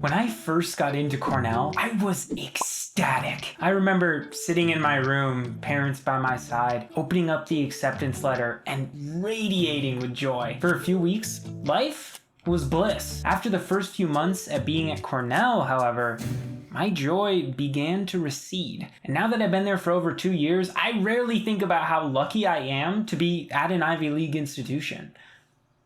When I first got into Cornell, I was ecstatic. I remember sitting in my room, parents by my side, opening up the acceptance letter and radiating with joy. For a few weeks, life was bliss. After the first few months at being at Cornell, however, my joy began to recede. And now that I've been there for over 2 years, I rarely think about how lucky I am to be at an Ivy League institution.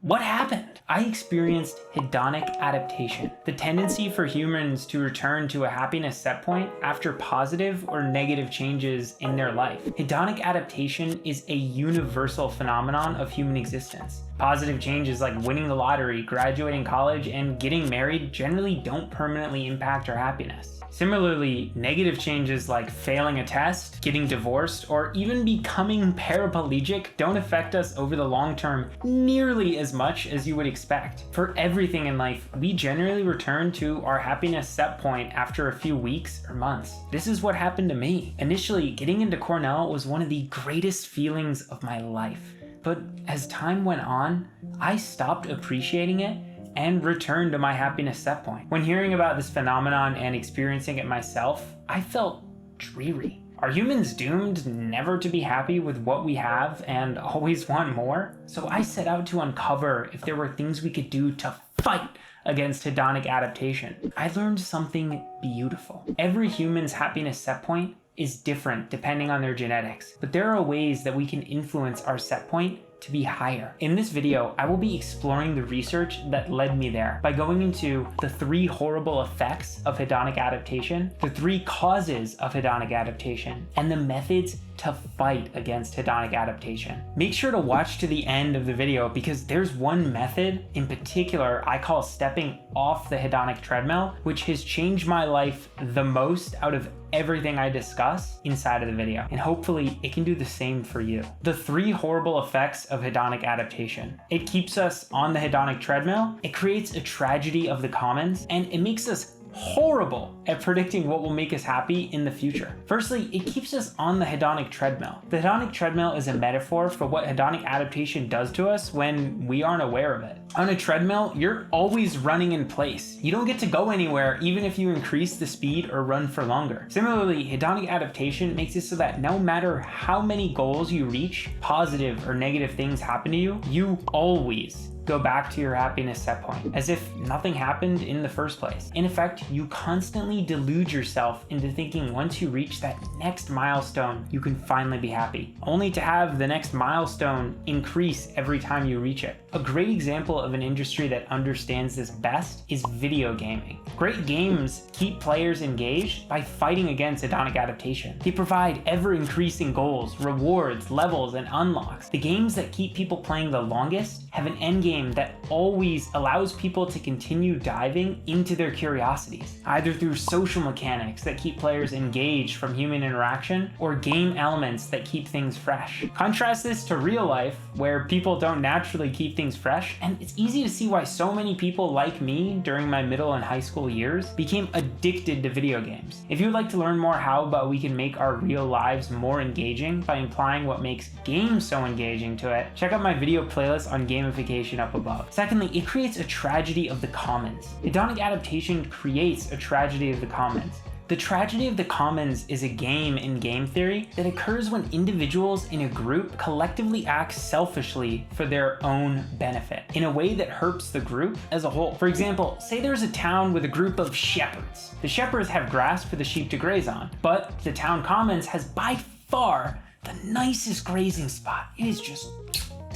What happened? I experienced hedonic adaptation, the tendency for humans to return to a happiness set point after positive or negative changes in their life. Hedonic adaptation is a universal phenomenon of human existence. Positive changes like winning the lottery, graduating college, and getting married generally don't permanently impact our happiness. Similarly, negative changes like failing a test, getting divorced, or even becoming paraplegic don't affect us over the long term nearly as much as you would expect. For everything in life, we generally return to our happiness set point after a few weeks or months. This is what happened to me. Initially, getting into Cornell was one of the greatest feelings of my life. But as time went on, I stopped appreciating it and returned to my happiness set point. When hearing about this phenomenon and experiencing it myself, I felt dreary. Are humans doomed never to be happy with what we have and always want more? So I set out to uncover if there were things we could do to fight against hedonic adaptation. I learned something beautiful. Every human's happiness set point is different depending on their genetics, but there are ways that we can influence our set point to be higher. In this video, I will be exploring the research that led me there by going into the 3 horrible effects of hedonic adaptation, the 3 causes of hedonic adaptation, and the methods to fight against hedonic adaptation. Make sure to watch to the end of the video because there's one method in particular I call stepping off the hedonic treadmill, which has changed my life the most out of everything I discuss inside of the video, and hopefully it can do the same for you. The 3 horrible effects of hedonic adaptation. It keeps us on the hedonic treadmill, it creates a tragedy of the commons, and it makes us horrible at predicting what will make us happy in the future. Firstly, it keeps us on the hedonic treadmill. The hedonic treadmill is a metaphor for what hedonic adaptation does to us when we aren't aware of it. On a treadmill, you're always running in place. You don't get to go anywhere even if you increase the speed or run for longer. Similarly, hedonic adaptation makes it so that no matter how many goals you reach, positive or negative things happen to you, you always go back to your happiness set point, as if nothing happened in the first place. In effect, you constantly delude yourself into thinking once you reach that next milestone, you can finally be happy, only to have the next milestone increase every time you reach it. A great example of an industry that understands this best is video gaming. Great games keep players engaged by fighting against hedonic adaptation. They provide ever-increasing goals, rewards, levels, and unlocks. The games that keep people playing the longest have an end game that always allows people to continue diving into their curiosities, either through social mechanics that keep players engaged from human interaction or game elements that keep things fresh. Contrast this to real life, where people don't naturally keep things fresh, and it's easy to see why so many people like me during my middle and high school years became addicted to video games. If you would like to learn more how about we can make our real lives more engaging by implying what makes games so engaging to it, check out my video playlist on gamification up above. Secondly, it creates a tragedy of the commons. Hedonic adaptation creates a tragedy of the commons. The tragedy of the commons is a game in game theory that occurs when individuals in a group collectively act selfishly for their own benefit in a way that hurts the group as a whole. For example, say there's a town with a group of shepherds. The shepherds have grass for the sheep to graze on, but the town commons has by far the nicest grazing spot. It is just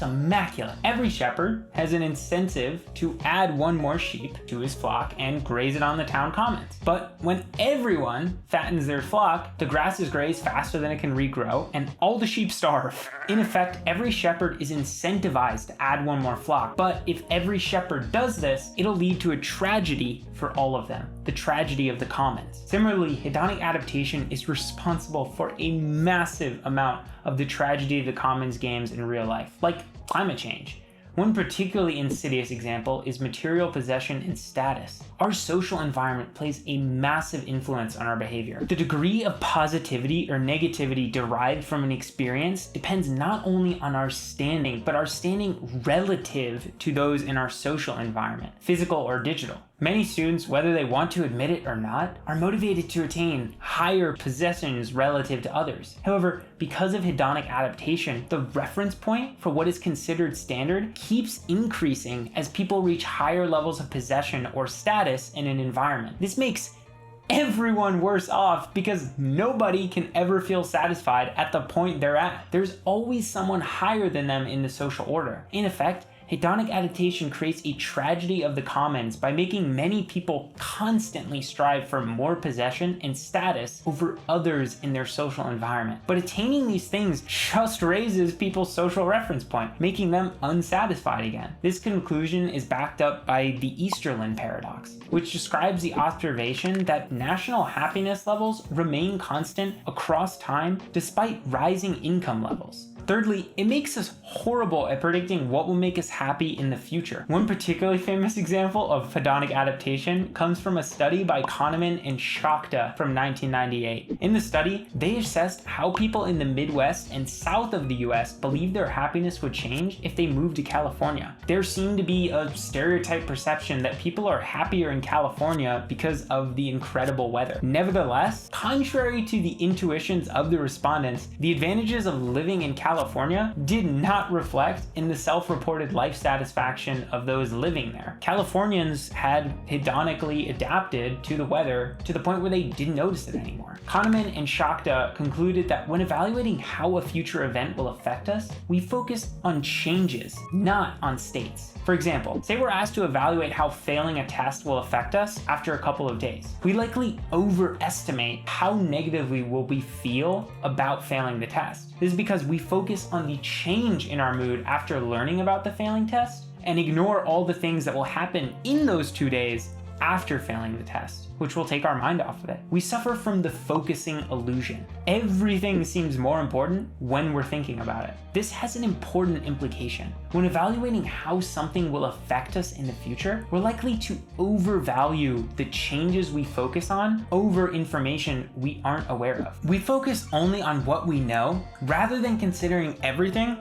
immaculate. Every shepherd has an incentive to add one more sheep to his flock and graze it on the town commons. But when everyone fattens their flock, the grass is grazed faster than it can regrow, and all the sheep starve. In effect, every shepherd is incentivized to add one more flock. But if every shepherd does this, it'll lead to a tragedy for all of them, the tragedy of the commons. Similarly, hedonic adaptation is responsible for a massive amount of the tragedy of the commons games in real life, like climate change. One particularly insidious example is material possession and status. Our social environment plays a massive influence on our behavior. The degree of positivity or negativity derived from an experience depends not only on our standing, but our standing relative to those in our social environment, physical or digital. Many students, whether they want to admit it or not, are motivated to attain higher possessions relative to others. However, because of hedonic adaptation, the reference point for what is considered standard keeps increasing as people reach higher levels of possession or status in an environment. This makes everyone worse off because nobody can ever feel satisfied at the point they're at. There's always someone higher than them in the social order. In effect, hedonic adaptation creates a tragedy of the commons by making many people constantly strive for more possession and status over others in their social environment. But attaining these things just raises people's social reference point, making them unsatisfied again. This conclusion is backed up by the Easterlin paradox, which describes the observation that national happiness levels remain constant across time despite rising income levels. Thirdly, it makes us horrible at predicting what will make us happy in the future. One particularly famous example of hedonic adaptation comes from a study by Kahneman and Shakta from 1998. In the study, they assessed how people in the Midwest and south of the US believed their happiness would change if they moved to California. There seemed to be a stereotype perception that people are happier in California because of the incredible weather. Nevertheless, contrary to the intuitions of the respondents, the advantages of living in California did not reflect in the self-reported life satisfaction of those living there. Californians had hedonically adapted to the weather to the point where they didn't notice it anymore. Kahneman and Shakta concluded that when evaluating how a future event will affect us, we focus on changes, not on states. For example, say we're asked to evaluate how failing a test will affect us after a couple of days. We likely overestimate how negatively will we feel about failing the test. This is because we focus on the change in our mood after learning about the failing test and ignore all the things that will happen in those 2 days after failing the test, which will take our mind off of it. We suffer from the focusing illusion. Everything seems more important when we're thinking about it. This has an important implication. When evaluating how something will affect us in the future, we're likely to overvalue the changes we focus on over information we aren't aware of. We focus only on what we know rather than considering everything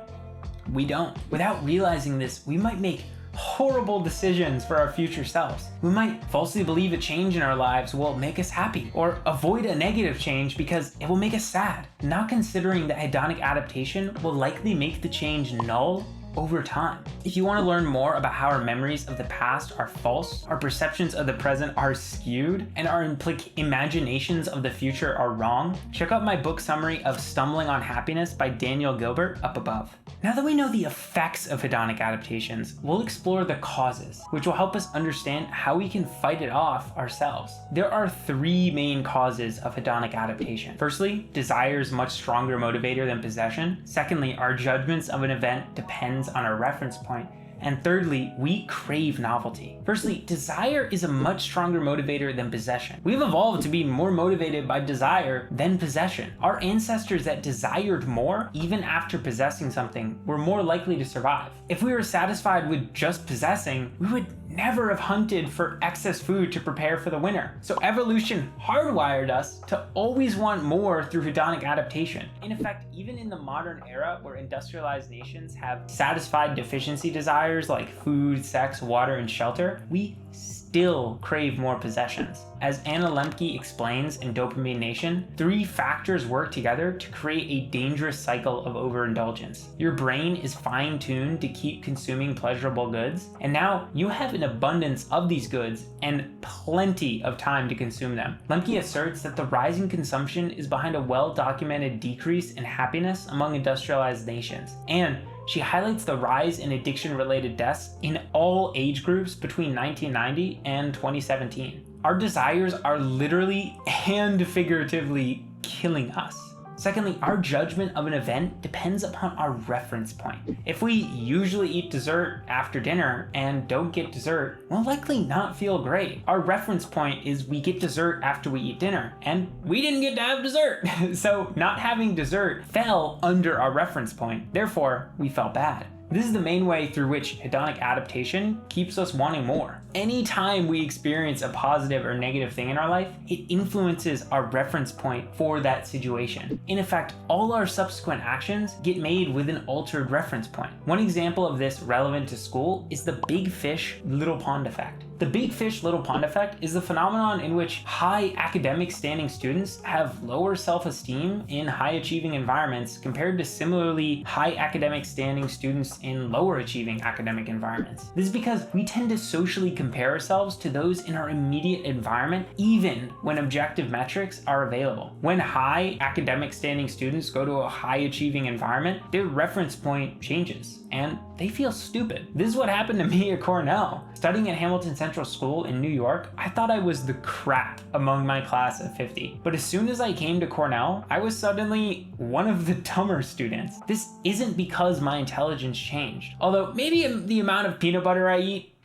we don't. Without realizing this, we might make horrible decisions for our future selves. We might falsely believe a change in our lives will make us happy, or avoid a negative change because it will make us sad, not considering that hedonic adaptation will likely make the change null over time. If you want to learn more about how our memories of the past are false, our perceptions of the present are skewed, and our imaginations of the future are wrong, check out my book summary of Stumbling on Happiness by Daniel Gilbert up above. Now that we know the effects of hedonic adaptations, we'll explore the causes, which will help us understand how we can fight it off ourselves. There are 3 main causes of hedonic adaptation. Firstly, desire is a much stronger motivator than possession. Secondly, our judgments of an event depends on our reference point. And thirdly, we crave novelty. Firstly, desire is a much stronger motivator than possession. We've evolved to be more motivated by desire than possession. Our ancestors that desired more, even after possessing something, were more likely to survive. If we were satisfied with just possessing, we would never have hunted for excess food to prepare for the winter. So evolution hardwired us to always want more through hedonic adaptation. In effect, even in the modern era where industrialized nations have satisfied deficiency desires like food, sex, water, and shelter, we still crave more possessions. As Anna Lemke explains in Dopamine Nation, 3 factors work together to create a dangerous cycle of overindulgence. Your brain is fine-tuned to keep consuming pleasurable goods, and now you have an abundance of these goods and plenty of time to consume them. Lemke asserts that the rising consumption is behind a well-documented decrease in happiness among industrialized nations, and she highlights the rise in addiction-related deaths in all age groups between 1990 and 2017. Our desires are literally and figuratively killing us. Secondly, our judgment of an event depends upon our reference point. If we usually eat dessert after dinner and don't get dessert, we'll likely not feel great. Our reference point is we get dessert after we eat dinner, and we didn't get to have dessert. So not having dessert fell under our reference point. Therefore, we felt bad. This is the main way through which hedonic adaptation keeps us wanting more. anytime we experience a positive or negative thing in our life, it influences our reference point for that situation. In effect, all our subsequent actions get made with an altered reference point. One example of this relevant to school is the big fish, little pond effect. The big fish, little pond effect is the phenomenon in which high academic standing students have lower self-esteem in high achieving environments compared to similarly high academic standing students in lower achieving academic environments. This is because we tend to socially compare ourselves to those in our immediate environment, even when objective metrics are available. When high academic standing students go to a high achieving environment, their reference point changes and they feel stupid. This is what happened to me at Cornell. Studying at Hamilton Central School in New York, I thought I was the crap among my class of 50. But as soon as I came to Cornell, I was suddenly one of the dumber students. This isn't because my intelligence changed, although maybe the amount of peanut butter I eat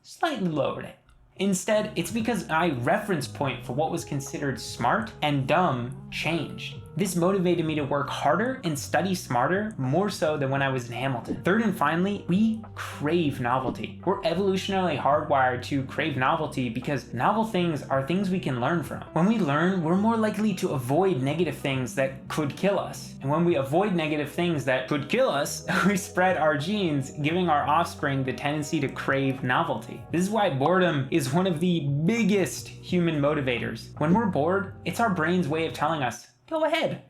slightly lowered it. Instead, it's because my reference point for what was considered smart and dumb changed. This motivated me to work harder and study smarter, more so than when I was in Hamilton. Third and finally, we crave novelty. We're evolutionarily hardwired to crave novelty because novel things are things we can learn from. When we learn, we're more likely to avoid negative things that could kill us. And when we avoid negative things that could kill us, we spread our genes, giving our offspring the tendency to crave novelty. This is why boredom is one of the biggest human motivators. When we're bored, it's our brain's way of telling us, go ahead,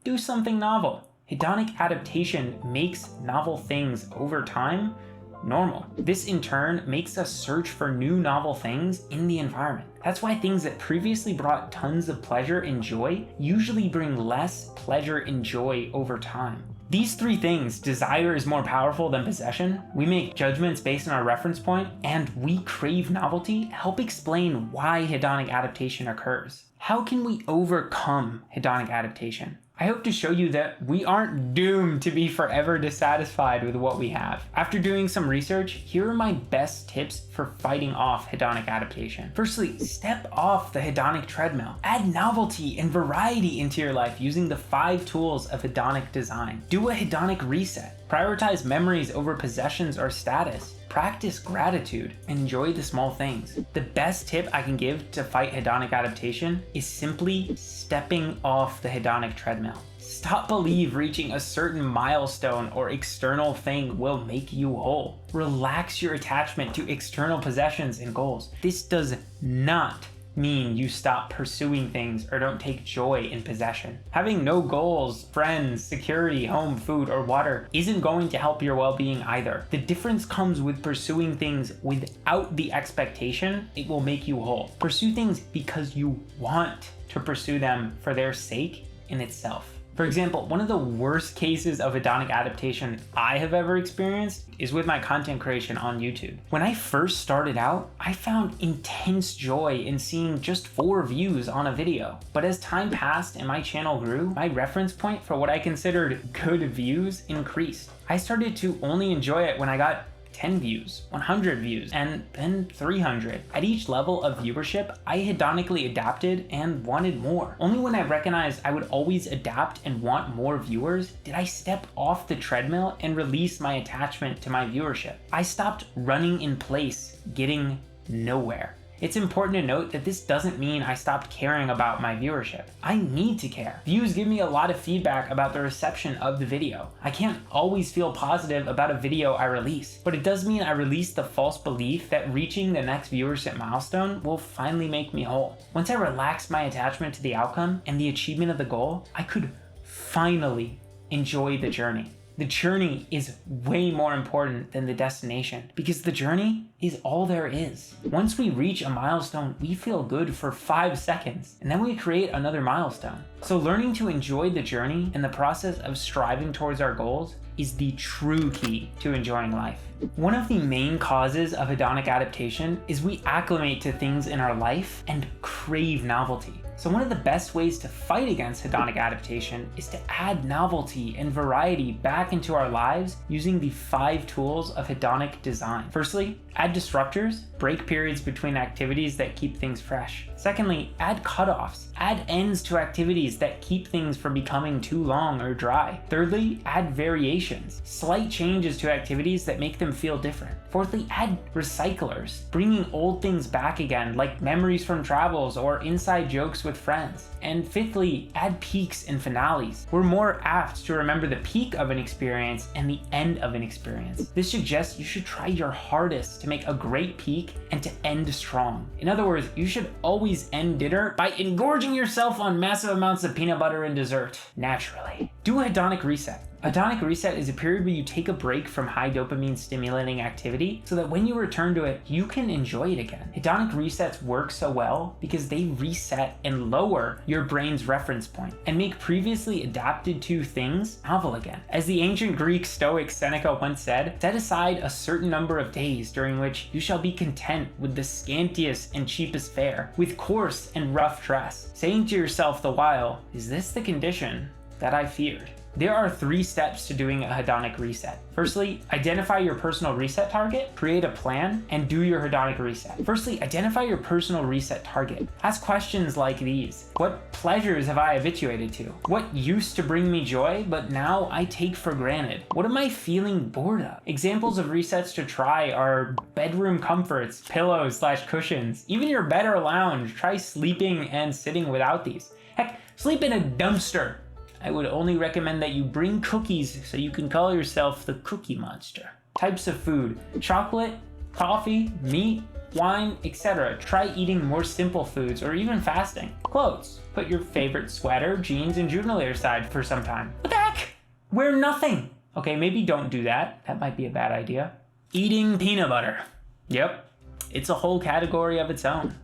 do something novel. Hedonic adaptation makes novel things over time normal. This in turn makes us search for new novel things in the environment. That's why things that previously brought tons of pleasure and joy usually bring less pleasure and joy over time. These three things, desire is more powerful than possession, we make judgments based on our reference point, and we crave novelty, help explain why hedonic adaptation occurs. How can we overcome hedonic adaptation? I hope to show you that we aren't doomed to be forever dissatisfied with what we have. After doing some research, here are my best tips for fighting off hedonic adaptation. Firstly, step off the hedonic treadmill. Add novelty and variety into your life using the 5 tools of hedonic design. Do a hedonic reset. Prioritize memories over possessions or status. Practice gratitude and enjoy the small things. The best tip I can give to fight hedonic adaptation is simply stepping off the hedonic treadmill. Stop believing reaching a certain milestone or external thing will make you whole. Relax your attachment to external possessions and goals. This does not mean you stop pursuing things or don't take joy in possession. Having no goals, friends, security, home, food, or water isn't going to help your well-being either. The difference comes with pursuing things without the expectation it will make you whole. Pursue things because you want to pursue them for their sake in itself. For example, one of the worst cases of hedonic adaptation I have ever experienced is with my content creation on YouTube. When I first started out, I found intense joy in seeing just 4 views on a video. But as time passed and my channel grew, my reference point for what I considered good views increased. I started to only enjoy it when I got 10 views, 100 views, and then 300. At each level of viewership, I hedonically adapted and wanted more. Only when I recognized I would always adapt and want more viewers did I step off the treadmill and release my attachment to my viewership. I stopped running in place, getting nowhere. It's important to note that this doesn't mean I stopped caring about my viewership. I need to care. Views give me a lot of feedback about the reception of the video. I can't always feel positive about a video I release, but it does mean I release the false belief that reaching the next viewership milestone will finally make me whole. Once I relaxed my attachment to the outcome and the achievement of the goal, I could finally enjoy the journey. The journey is way more important than the destination because the journey is all there is. Once we reach a milestone, we feel good for 5 seconds and then we create another milestone. So learning to enjoy the journey and the process of striving towards our goals is the true key to enjoying life. One of the main causes of hedonic adaptation is we acclimate to things in our life and crave novelty. So one of the best ways to fight against hedonic adaptation is to add novelty and variety back into our lives using the 5 tools of hedonic design. Firstly, add add disruptors, break periods between activities that keep things fresh. Secondly, add cutoffs. Add ends to activities that keep things from becoming too long or dry. Thirdly, add variations. Slight changes to activities that make them feel different. Fourthly, add recyclers, bringing old things back again, like memories from travels or inside jokes with friends. And fifthly, add peaks and finales. We're more apt to remember the peak of an experience and the end of an experience. This suggests you should try your hardest to make a great peak and to end strong. In other words, you should always end dinner by engorging yourself on massive amounts of peanut butter and dessert, naturally. Do a hedonic reset. A hedonic reset is a period where you take a break from high dopamine stimulating activity so that when you return to it, you can enjoy it again. Hedonic resets work so well because they reset and lower your brain's reference point and make previously adapted to things novel again. As the ancient Greek Stoic Seneca once said, set aside a certain number of days during which you shall be content with the scantiest and cheapest fare, with coarse and rough dress, saying to yourself the while, is this the condition that I feared? There are 3 steps to doing a hedonic reset. Firstly, identify your personal reset target, create a plan, and do your hedonic reset. Firstly, identify your personal reset target. Ask questions like these. What pleasures have I habituated to? What used to bring me joy, but now I take for granted? What am I feeling bored of? Examples of resets to try are bedroom comforts, pillows / cushions, even your bed or lounge. Try sleeping and sitting without these. Heck, sleep in a dumpster. I would only recommend that you bring cookies so you can call yourself the Cookie Monster. Types of food: chocolate, coffee, meat, wine, etc. Try eating more simple foods or even fasting. Clothes: put your favorite sweater, jeans, and junior aside for some time. What the heck? Wear nothing. Okay, maybe don't do that. That might be a bad idea. Eating peanut butter. Yep, it's a whole category of its own.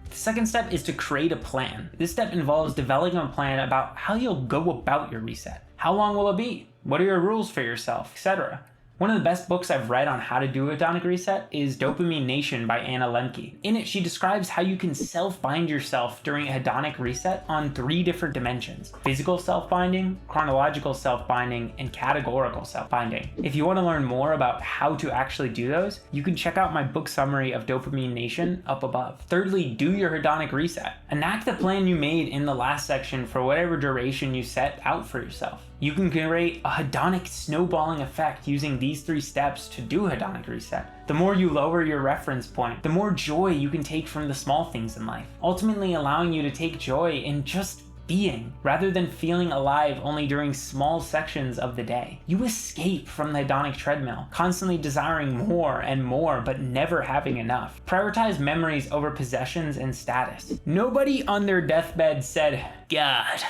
The second step is to create a plan. This step involves developing a plan about how you'll go about your reset. How long will it be? What are your rules for yourself, etc. One of the best books I've read on how to do a hedonic reset is Dopamine Nation by Anna Lemke. In it, she describes how you can self-bind yourself during a hedonic reset on 3 different dimensions: physical self-binding, chronological self-binding, and categorical self-binding. If you want to learn more about how to actually do those, you can check out my book summary of Dopamine Nation up above. Thirdly, do your hedonic reset. Enact the plan you made in the last section for whatever duration you set out for yourself. You can create a hedonic snowballing effect using these 3 steps to do a hedonic reset. The more you lower your reference point, the more joy you can take from the small things in life, ultimately allowing you to take joy in just being, rather than feeling alive only during small sections of the day. You escape from the hedonic treadmill, constantly desiring more and more, but never having enough. Prioritize memories over possessions and status. Nobody on their deathbed said, God,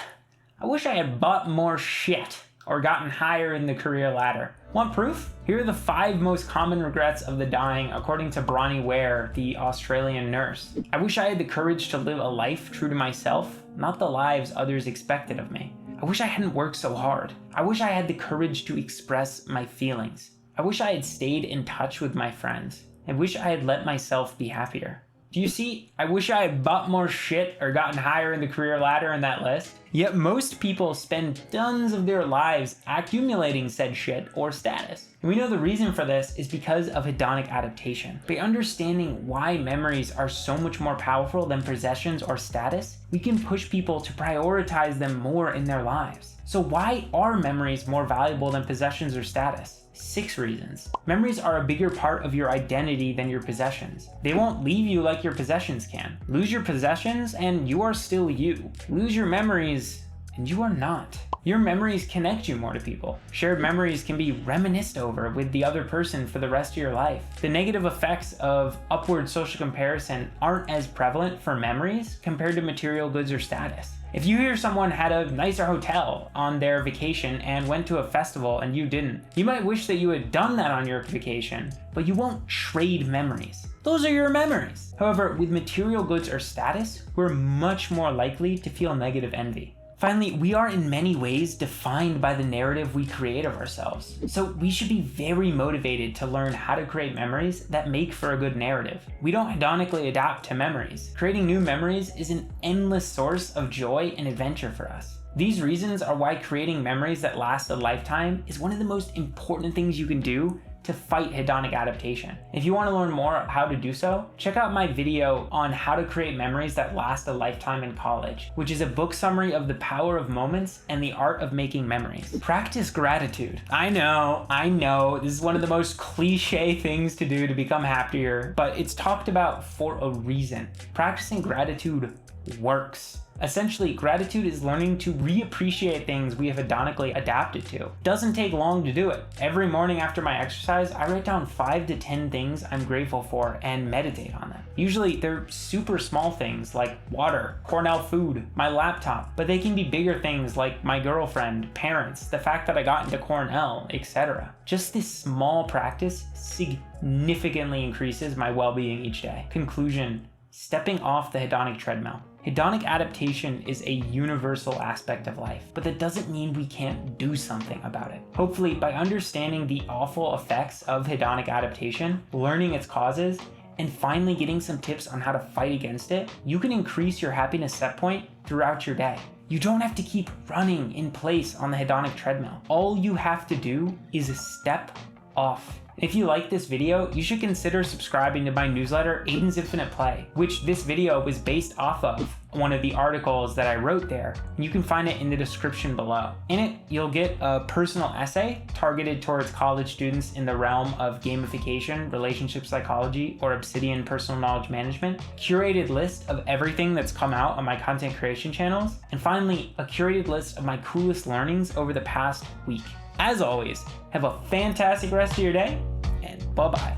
I wish I had bought more shit or gotten higher in the career ladder. Want proof? Here are the 5 most common regrets of the dying according to Bronnie Ware, the Australian nurse. I wish I had the courage to live a life true to myself, not the lives others expected of me. I wish I hadn't worked so hard. I wish I had the courage to express my feelings. I wish I had stayed in touch with my friends. I wish I had let myself be happier. Do you see? I wish I had bought more shit or gotten higher in the career ladder in that list. Yet most people spend tons of their lives accumulating said shit or status. And we know the reason for this is because of hedonic adaptation. By understanding why memories are so much more powerful than possessions or status, we can push people to prioritize them more in their lives. So why are memories more valuable than possessions or status? 6 reasons. Memories are a bigger part of your identity than your possessions. They won't leave you like your possessions can. Lose your possessions and you are still you. Lose your memories and you are not. Your memories connect you more to people. Shared memories can be reminisced over with the other person for the rest of your life. The negative effects of upward social comparison aren't as prevalent for memories compared to material goods or status. If you hear someone had a nicer hotel on their vacation and went to a festival and you didn't, you might wish that you had done that on your vacation, but you won't trade memories. Those are your memories. However, with material goods or status, we're much more likely to feel negative envy. Finally, we are in many ways defined by the narrative we create of ourselves. So we should be very motivated to learn how to create memories that make for a good narrative. We don't hedonically adapt to memories. Creating new memories is an endless source of joy and adventure for us. These reasons are why creating memories that last a lifetime is one of the most important things you can do to fight hedonic adaptation. If you want to learn more on how to do so, check out my video on how to create memories that last a lifetime in college, which is a book summary of the power of moments and the art of making memories. Practice gratitude. I know, this is one of the most cliche things to do to become happier, but it's talked about for a reason. Practicing gratitude works. Essentially, gratitude is learning to reappreciate things we have hedonically adapted to. It doesn't take long to do it. Every morning after my exercise, I write down 5 to 10 things I'm grateful for and meditate on them. Usually, they're super small things like water, Cornell food, my laptop, but they can be bigger things like my girlfriend, parents, the fact that I got into Cornell, etc. Just this small practice significantly increases my well-being each day. Conclusion: stepping off the hedonic treadmill. Hedonic adaptation is a universal aspect of life, but that doesn't mean we can't do something about it. Hopefully, by understanding the awful effects of hedonic adaptation, learning its causes, and finally getting some tips on how to fight against it, you can increase your happiness set point throughout your day. You don't have to keep running in place on the hedonic treadmill. All you have to do is step off. If you like this video, you should consider subscribing to my newsletter, Aiden's Infinite Play, which this video was based off of one of the articles that I wrote there. You can find it in the description below. In it, you'll get a personal essay targeted towards college students in the realm of gamification, relationship psychology, or Obsidian personal knowledge management, curated list of everything that's come out on my content creation channels, and finally, a curated list of my coolest learnings over the past week. As always, have a fantastic rest of your day, and bye-bye.